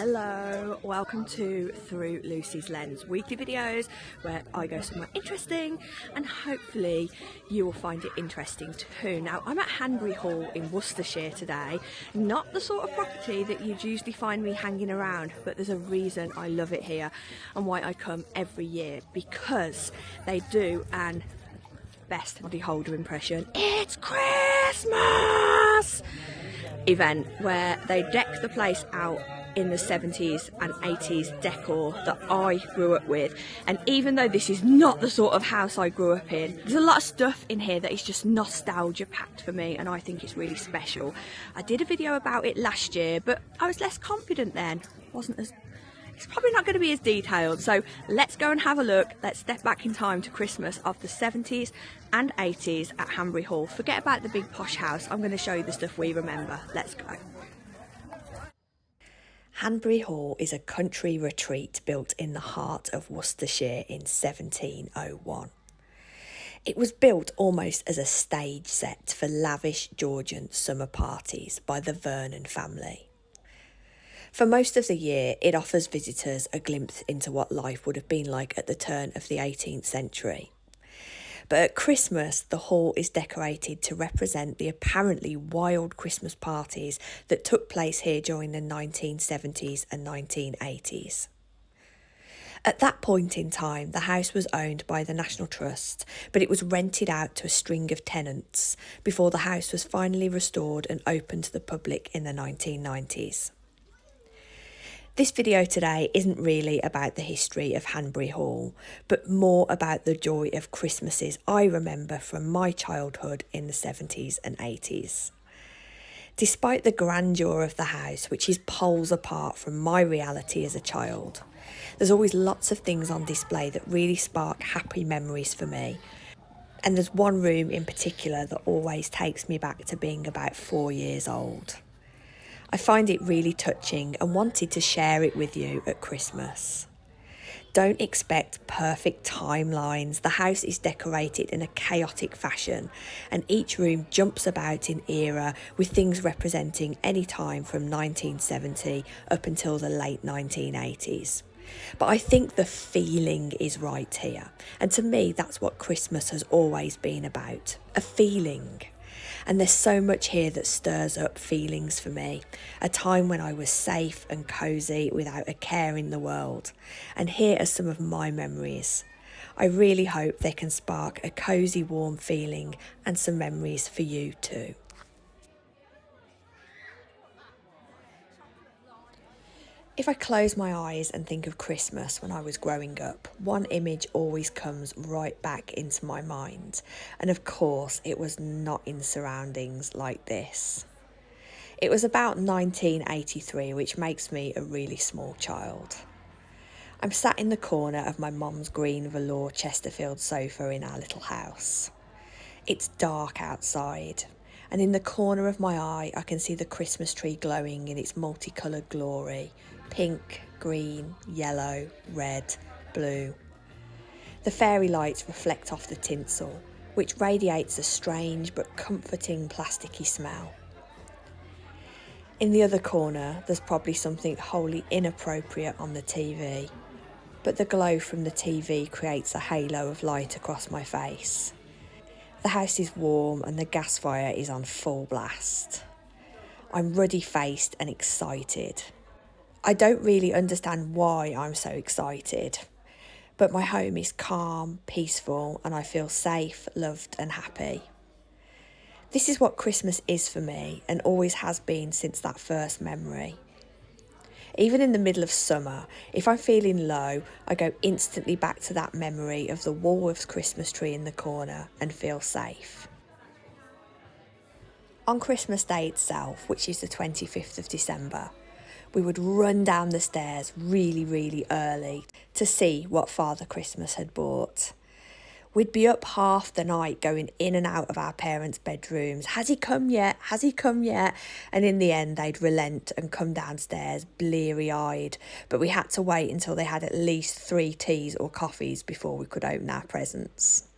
Hello, welcome to Through Lucy's Lens weekly videos where I go somewhere interesting and hopefully you will find it interesting too. Now I'm at Hanbury Hall in Worcestershire today, not the sort of property that you'd usually find me hanging around, but there's a reason I love it here and why I come every year, because they do an best body holder impression, it's Christmas event where they deck the place out in the 70s and 80s decor that I grew up with. And even though this is not the sort of house I grew up in, there's a lot of stuff in here that is just nostalgia packed for me, and I think it's really special. I did a video about it last year, but I was less confident then. It's probably not going to be as detailed, so let's go and have a look. Let's step back in time to Christmas of the 70s and 80s at Hanbury Hall. Forget about the big posh house, I'm going to show you the stuff we remember. Let's go. Hanbury Hall is a country retreat built in the heart of Worcestershire in 1701. It was built almost as a stage set for lavish Georgian summer parties by the Vernon family. For most of the year, it offers visitors a glimpse into what life would have been like at the turn of the 18th century. But at Christmas, the hall is decorated to represent the apparently wild Christmas parties that took place here during the 1970s and 1980s. At that point in time, the house was owned by the National Trust, but it was rented out to a string of tenants before the house was finally restored and opened to the public in the 1990s. This video today isn't really about the history of Hanbury Hall, but more about the joy of Christmases I remember from my childhood in the 70s and 80s. Despite the grandeur of the house, which is poles apart from my reality as a child, there's always lots of things on display that really spark happy memories for me. And there's one room in particular that always takes me back to being about 4 years old. I find it really touching and wanted to share it with you at Christmas. Don't expect perfect timelines. The house is decorated in a chaotic fashion and each room jumps about in era with things representing any time from 1970 up until the late 1980s. But I think the feeling is right here. And to me, that's what Christmas has always been about, a feeling. And there's so much here that stirs up feelings for me. A time when I was safe and cosy without a care in the world. And here are some of my memories. I really hope they can spark a cosy, warm feeling and some memories for you too. If I close my eyes and think of Christmas when I was growing up, one image always comes right back into my mind. And of course, it was not in surroundings like this. It was about 1983, which makes me a really small child. I'm sat in the corner of my mum's green velour Chesterfield sofa in our little house. It's dark outside, and in the corner of my eye, I can see the Christmas tree glowing in its multicoloured glory. Pink, green, yellow, red, blue. The fairy lights reflect off the tinsel, which radiates a strange but comforting plasticky smell. In the other corner, there's probably something wholly inappropriate on the TV, but the glow from the TV creates a halo of light across my face. The house is warm and the gas fire is on full blast. I'm ruddy-faced and excited. I don't really understand why I'm so excited, but my home is calm, peaceful, and I feel safe, loved and happy. This is what Christmas is for me and always has been since that first memory. Even in the middle of summer, if I'm feeling low, I go instantly back to that memory of the Woolworths Christmas tree in the corner and feel safe. On Christmas Day itself, which is the 25th of December, we would run down the stairs really early to see what Father Christmas had bought. We'd be up half the night going in and out of our parents' bedrooms. Has he come yet? Has he come yet? And in the end, they'd relent and come downstairs bleary-eyed. But we had to wait until they had at least 3 teas or coffees before we could open our presents.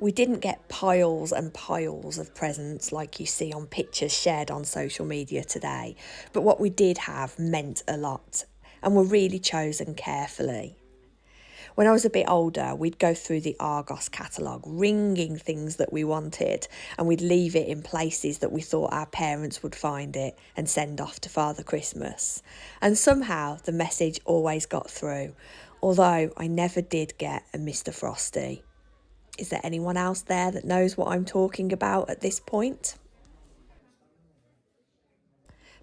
We didn't get piles and piles of presents like you see on pictures shared on social media today, but what we did have meant a lot and were really chosen carefully. When I was a bit older, we'd go through the Argos catalogue, ringing things that we wanted, and we'd leave it in places that we thought our parents would find it and send off to Father Christmas. And somehow the message always got through, although I never did get a Mr. Frosty. Is there anyone else there that knows what I'm talking about at this point?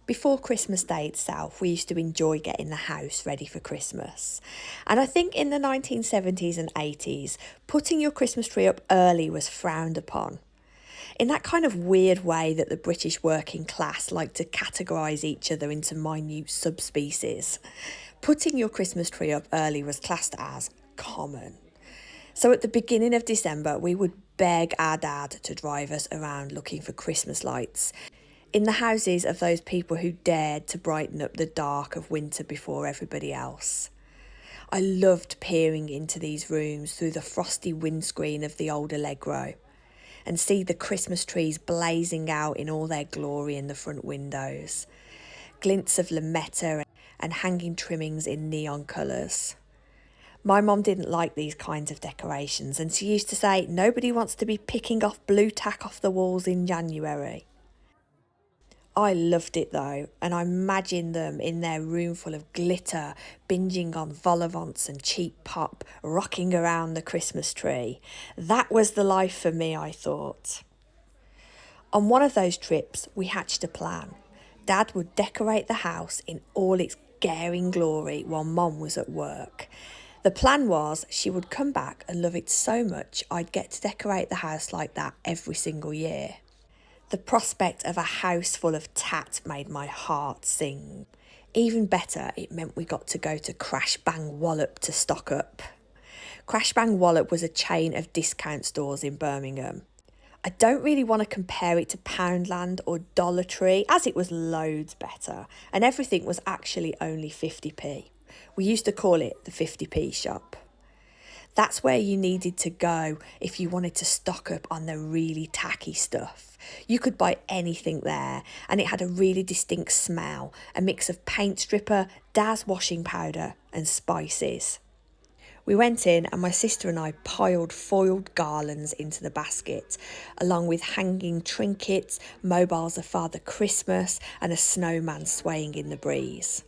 Before Christmas Day itself, we used to enjoy getting the house ready for Christmas. And I think in the 1970s and 80s, putting your Christmas tree up early was frowned upon. In that kind of weird way that the British working class like to categorise each other into minute subspecies, putting your Christmas tree up early was classed as common. So at the beginning of December, we would beg our dad to drive us around looking for Christmas lights in the houses of those people who dared to brighten up the dark of winter before everybody else. I loved peering into these rooms through the frosty windscreen of the old Allegro and see the Christmas trees blazing out in all their glory in the front windows, glints of lametta and hanging trimmings in neon colours. My mum didn't like these kinds of decorations, and she used to say nobody wants to be picking off blue tack off the walls in January. I loved it though, and I imagined them in their room full of glitter, binging on vol-au-vents and cheap pop, rocking around the Christmas tree. That was the life for me, I thought. On one of those trips, we hatched a plan. Dad would decorate the house in all its glaring glory while Mum was at work. The plan was she would come back and love it so much I'd get to decorate the house like that every single year. The prospect of a house full of tat made my heart sing. Even better, it meant we got to go to Crash Bang Wallop to stock up. Crash Bang Wallop was a chain of discount stores in Birmingham. I don't really want to compare it to Poundland or Dollar Tree, as it was loads better, and everything was actually only 50p. We used to call it the 50p shop. That's where you needed to go if you wanted to stock up on the really tacky stuff. You could buy anything there, and it had a really distinct smell, a mix of paint stripper, Daz washing powder and spices. We went in and my sister and I piled foiled garlands into the basket, along with hanging trinkets, mobiles of Father Christmas and a snowman swaying in the breeze.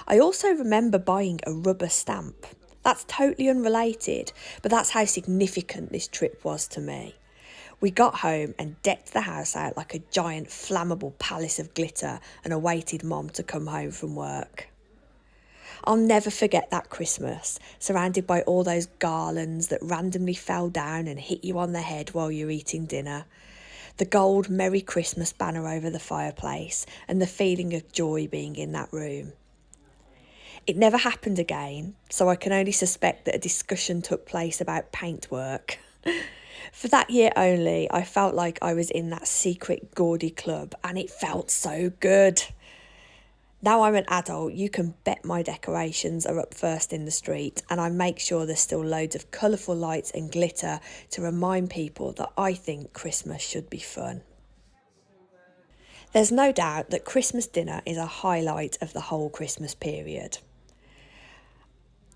I also remember buying a rubber stamp. That's totally unrelated, but that's how significant this trip was to me. We got home and decked the house out like a giant flammable palace of glitter and awaited Mom to come home from work. I'll never forget that Christmas, surrounded by all those garlands that randomly fell down and hit you on the head while you're eating dinner. The gold Merry Christmas banner over the fireplace and the feeling of joy being in that room. It never happened again, so I can only suspect that a discussion took place about paintwork. For that year only, I felt like I was in that secret gaudy club, and it felt so good. Now I'm an adult, you can bet my decorations are up first in the street, and I make sure there's still loads of colourful lights and glitter to remind people that I think Christmas should be fun. There's no doubt that Christmas dinner is a highlight of the whole Christmas period.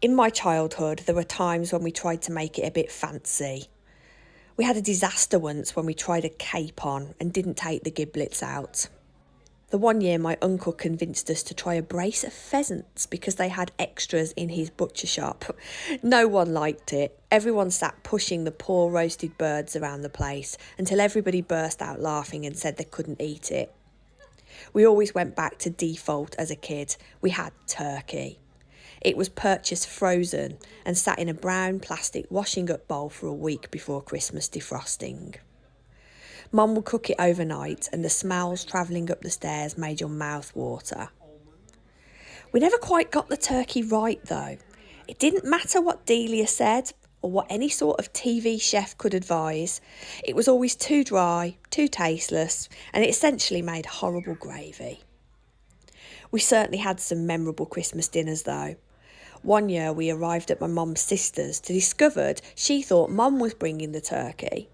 In my childhood, there were times when we tried to make it a bit fancy. We had a disaster once when we tried a capon and didn't take the giblets out. The one year my uncle convinced us to try a brace of pheasants because they had extras in his butcher shop. No one liked it. Everyone sat pushing the poor roasted birds around the place until everybody burst out laughing and said they couldn't eat it. We always went back to default as a kid. We had turkey. It was purchased frozen and sat in a brown plastic washing up bowl for a week before Christmas defrosting. Mum would cook it overnight and the smells travelling up the stairs made your mouth water. We never quite got the turkey right though. It didn't matter what Delia said or what any sort of TV chef could advise. It was always too dry, too tasteless, and it essentially made horrible gravy. We certainly had some memorable Christmas dinners though. One year we arrived at my mum's sister's to discover she thought Mum was bringing the turkey.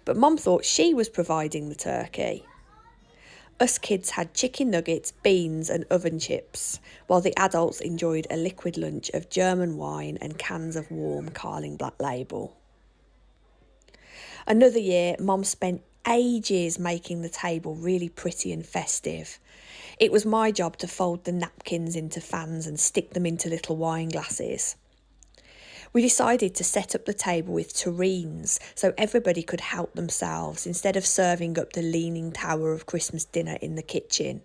But Mum thought she was providing the turkey. Us kids had chicken nuggets, beans and oven chips, while the adults enjoyed a liquid lunch of German wine and cans of warm Carling Black Label. Another year, Mum spent ages making the table really pretty and festive. It was my job to fold the napkins into fans and stick them into little wine glasses. We decided to set up the table with tureens so everybody could help themselves instead of serving up the leaning tower of Christmas dinner in the kitchen.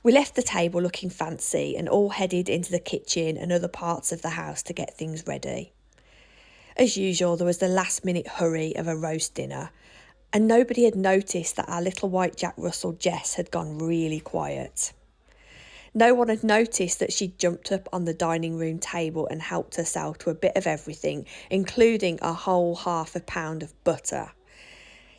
We left the table looking fancy and all headed into the kitchen and other parts of the house to get things ready. As usual, there was the last-minute hurry of a roast dinner, and nobody had noticed that our little white Jack Russell Jess had gone really quiet. No one had noticed that she'd jumped up on the dining room table and helped herself to a bit of everything, including a whole ½ pound of butter.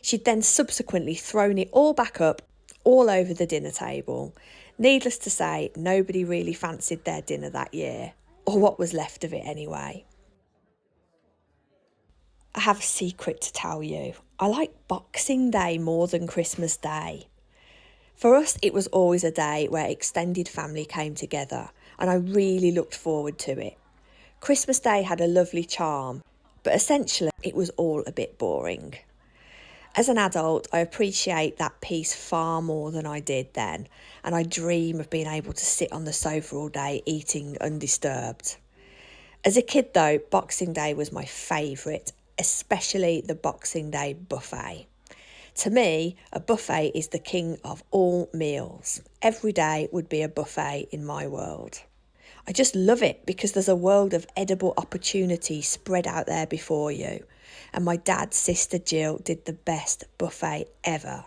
She'd then subsequently thrown it all back up, all over the dinner table. Needless to say, nobody really fancied their dinner that year, or what was left of it anyway. I have a secret to tell you. I like Boxing Day more than Christmas Day. For us, it was always a day where extended family came together, and I really looked forward to it. Christmas Day had a lovely charm, but essentially it was all a bit boring. As an adult, I appreciate that peace far more than I did then, and I dream of being able to sit on the sofa all day eating undisturbed. As a kid though, Boxing Day was my favourite, especially the Boxing Day buffet. To me, a buffet is the king of all meals. Every day would be a buffet in my world. I just love it because there's a world of edible opportunity spread out there before you. And my dad's sister Jill did the best buffet ever.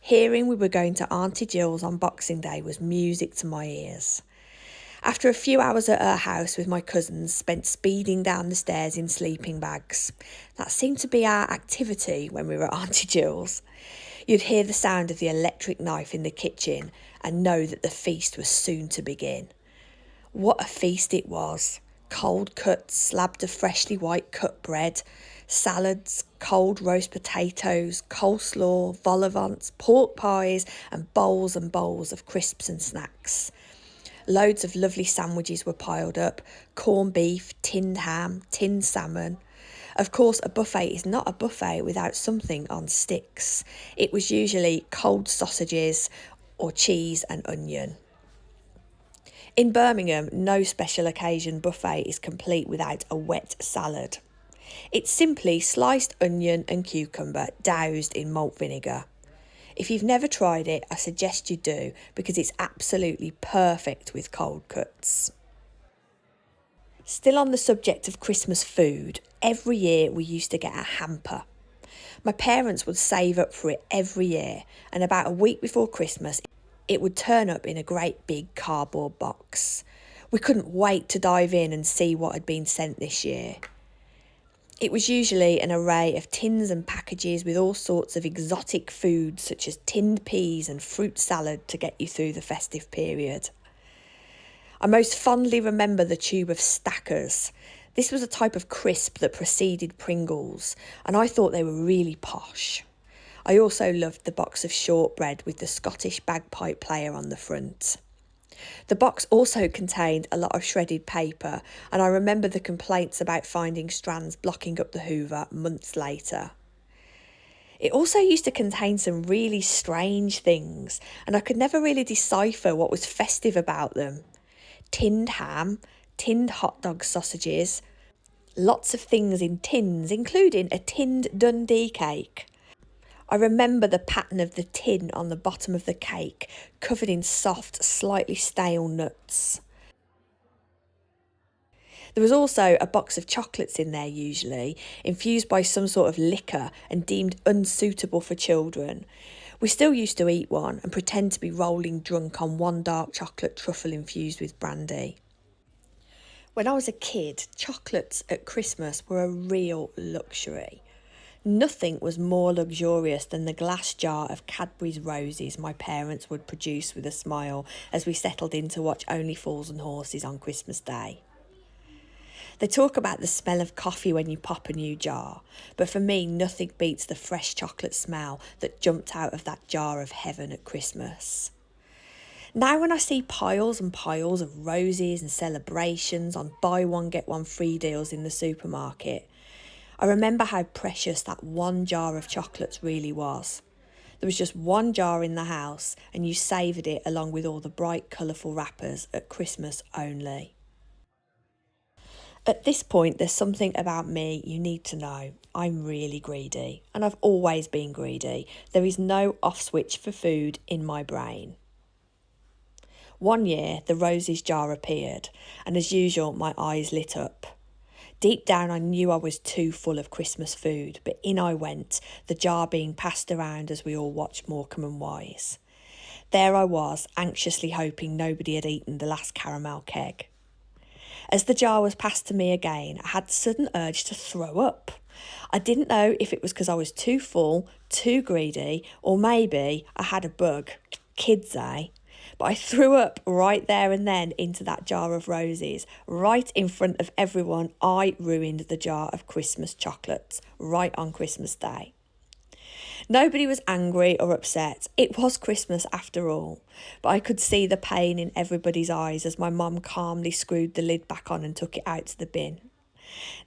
Hearing we were going to Auntie Jill's on Boxing Day was music to my ears. After a few hours at her house with my cousins, spent speeding down the stairs in sleeping bags. That seemed to be our activity when we were at Auntie Jill's. You'd hear the sound of the electric knife in the kitchen and know that the feast was soon to begin. What a feast it was. Cold cuts, slabs of freshly white cut bread, salads, cold roast potatoes, coleslaw, vol au vents, pork pies and bowls of crisps and snacks. Loads of lovely sandwiches were piled up, corned beef, tinned ham, tinned salmon. Of course, a buffet is not a buffet without something on sticks. It was usually cold sausages or cheese and onion. In Birmingham, no special occasion buffet is complete without a wet salad. It's simply sliced onion and cucumber doused in malt vinegar. If you've never tried it, I suggest you do because it's absolutely perfect with cold cuts. Still on the subject of Christmas food, every year we used to get a hamper. My parents would save up for it every year, and about a week before Christmas, it would turn up in a great big cardboard box. We couldn't wait to dive in and see what had been sent this year. It was usually an array of tins and packages with all sorts of exotic foods such as tinned peas and fruit salad to get you through the festive period. I most fondly remember the tube of Stackers. This was a type of crisp that preceded Pringles, and I thought they were really posh. I also loved the box of shortbread with the Scottish bagpipe player on the front. The box also contained a lot of shredded paper, and I remember the complaints about finding strands blocking up the hoover months later. It also used to contain some really strange things, and I could never really decipher what was festive about them. Tinned ham, tinned hot dog sausages, lots of things in tins, including a tinned Dundee cake. I remember the pattern of the tin on the bottom of the cake, covered in soft, slightly stale nuts. There was also a box of chocolates in there usually, infused by some sort of liquor and deemed unsuitable for children. We still used to eat one and pretend to be rolling drunk on one dark chocolate truffle infused with brandy. When I was a kid, chocolates at Christmas were a real luxury. Nothing was more luxurious than the glass jar of Cadbury's Roses my parents would produce with a smile as we settled in to watch Only Fools and Horses on Christmas Day. They talk about the smell of coffee when you pop a new jar, but for me, nothing beats the fresh chocolate smell that jumped out of that jar of heaven at Christmas. Now, when I see piles and piles of roses and celebrations on buy one, get one free deals in the supermarket, I remember how precious that one jar of chocolates really was. There was just one jar in the house, and you savoured it along with all the bright, colourful wrappers at Christmas only. At this point, there's something about me you need to know. I'm really greedy, and I've always been greedy. There is no off switch for food in my brain. One year, the roses jar appeared, and as usual, my eyes lit up. Deep down, I knew I was too full of Christmas food, but in I went, the jar being passed around as we all watched Morecambe and Wise. There I was, anxiously hoping nobody had eaten the last caramel keg. As the jar was passed to me again, I had a sudden urge to throw up. I didn't know if it was because I was too full, too greedy, or maybe I had a bug. Kids, eh? But I threw up right there and then into that jar of roses. Right in front of everyone, I ruined the jar of Christmas chocolates, right on Christmas Day. Nobody was angry or upset. It was Christmas after all. But I could see the pain in everybody's eyes as my mum calmly screwed the lid back on and took it out to the bin.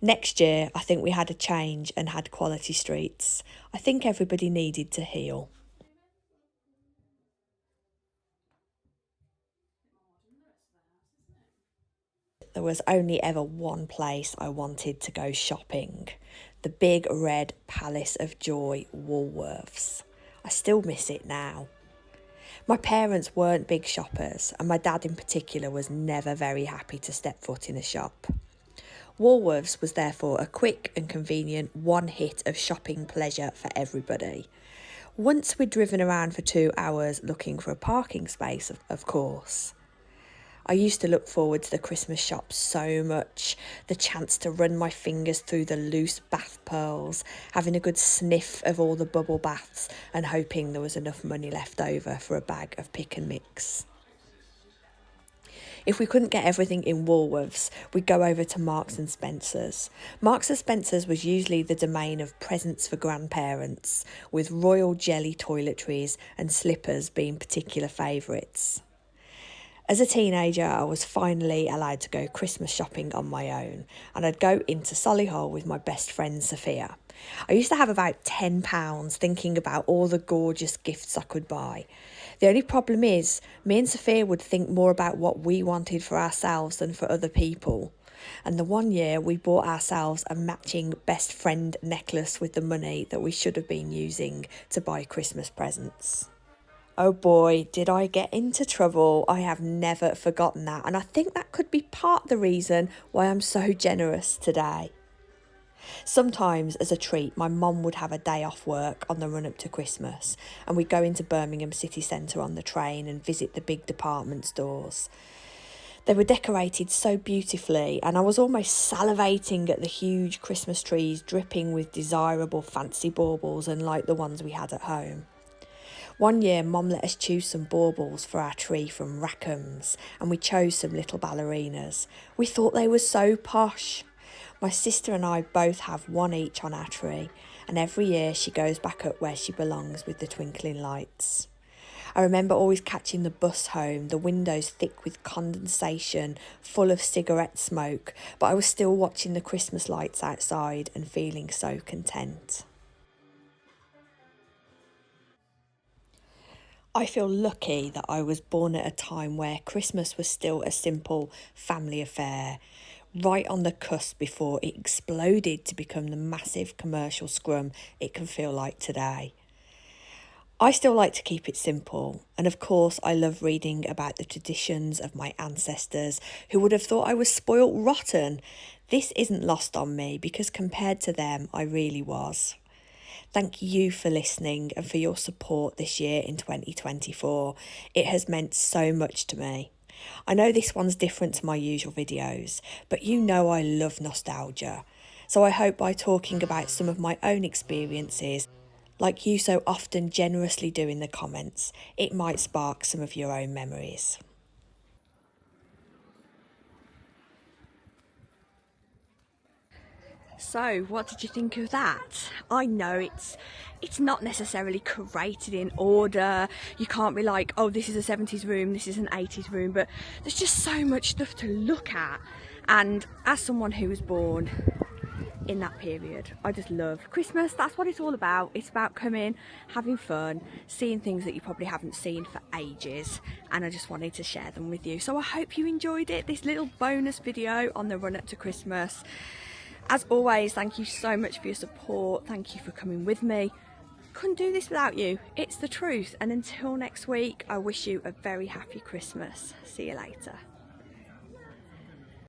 Next year, I think we had a change and had quality streets. I think everybody needed to heal. There was only ever one place I wanted to go shopping. The big red Palace of Joy, Woolworths. I still miss it now. My parents weren't big shoppers, and my dad in particular was never very happy to step foot in a shop. Woolworths was therefore a quick and convenient one hit of shopping pleasure for everybody. Once we'd driven around for 2 hours looking for a parking space, of course. I used to look forward to the Christmas shops so much. The chance to run my fingers through the loose bath pearls, having a good sniff of all the bubble baths and hoping there was enough money left over for a bag of pick and mix. If we couldn't get everything in Woolworths, we'd go over to Marks and Spencer's. Marks and Spencer's was usually the domain of presents for grandparents, with royal jelly toiletries and slippers being particular favourites. As a teenager, I was finally allowed to go Christmas shopping on my own, and I'd go into Solihull with my best friend Sophia. I used to have about £10 thinking about all the gorgeous gifts I could buy. The only problem is, me and Sophia would think more about what we wanted for ourselves than for other people. And the one year we bought ourselves a matching best friend necklace with the money that we should have been using to buy Christmas presents. Oh boy, did I get into trouble. I have never forgotten that, and I think that could be part of the reason why I'm so generous today. Sometimes, as a treat, my mum would have a day off work on the run-up to Christmas, and we'd go into Birmingham city centre on the train and visit the big department stores. They were decorated so beautifully, and I was almost salivating at the huge Christmas trees dripping with desirable fancy baubles unlike the ones we had at home. One year, Mum let us choose some baubles for our tree from Rackham's, and we chose some little ballerinas. We thought they were so posh. My sister and I both have one each on our tree, and every year she goes back up where she belongs with the twinkling lights. I remember always catching the bus home, the windows thick with condensation, full of cigarette smoke, but I was still watching the Christmas lights outside and feeling so content. I feel lucky that I was born at a time where Christmas was still a simple family affair, right on the cusp before it exploded to become the massive commercial scrum it can feel like today. I still like to keep it simple, and of course I love reading about the traditions of my ancestors who would have thought I was spoilt rotten. This isn't lost on me because compared to them I really was. Thank you for listening and for your support this year in 2024. It has meant so much to me. I know this one's different to my usual videos, but you know I love nostalgia. So I hope by talking about some of my own experiences, like you so often generously do in the comments, it might spark some of your own memories. So, what did you think of that? I know it's not necessarily curated in order. You can't be like, oh, this is a 70s room, this is an 80s room, but there's just so much stuff to look at. And as someone who was born in that period, I just love Christmas. That's what it's all about. It's about coming, having fun, seeing things that you probably haven't seen for ages, and I just wanted to share them with you. So I hope you enjoyed it, this little bonus video on the run up to Christmas. As always, thank you so much for your support. Thank you for coming with me. Couldn't do this without you. It's the truth. And until next week, I wish you a very happy Christmas. See you later.